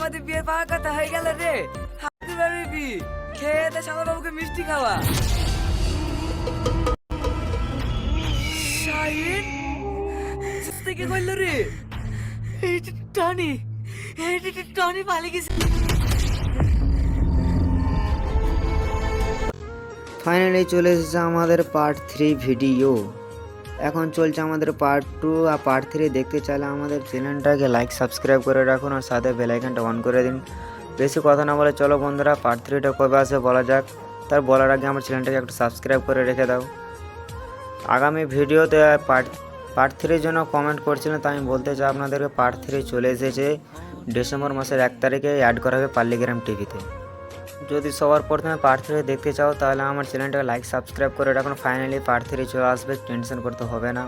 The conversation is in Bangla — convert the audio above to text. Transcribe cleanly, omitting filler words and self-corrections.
আমাদের বিয়ের পাওয়ার কথা হয়ে গেল রে। হাতে পারবি খেয়ে দে শালা বাবুকে মিষ্টি খাওয়া। শাহিন থেকে করলো রে টনি, টনি পালিয়ে গেছে। ফাইনালি চলে এসেছে আমাদের পার্ট 3 ভিডিও। এখন চলছে আমাদের পার্ট 2 আর পার্ট 3 দেখতে চাইলে আমাদের চ্যানেলটাকে লাইক সাবস্ক্রাইব করে রাখুন আর সাথে বেল আইকনটা অন করে দিন। বেশি কথা না বলে চলো বন্ধুরা পার্ট 3টা কবে আসে বলা যাক। তার বলার আগে আমার চ্যানেলটাকে একটু সাবস্ক্রাইব করে রেখে দাও। আগামী ভিডিওতে পার্ট 3 জন্য কমেন্ট করছিলেন, তাই আমি বলতে চাই আপনাদেরকে পার্ট 3 চলে এসেছে ডিসেম্বর মাসের 1 তারিখে অ্যাড করা হবে পাল্লিগ্রাম টিভিতে। যদি সবার প্রথমে পার্ট 3 দেখতে চাও তাহলে আমার চ্যানেলটাকে লাইক সাবস্ক্রাইব করে রাখুন। ফাইনালি পার্ট 3 চলে আসবে, টেনশন করতে হবে না।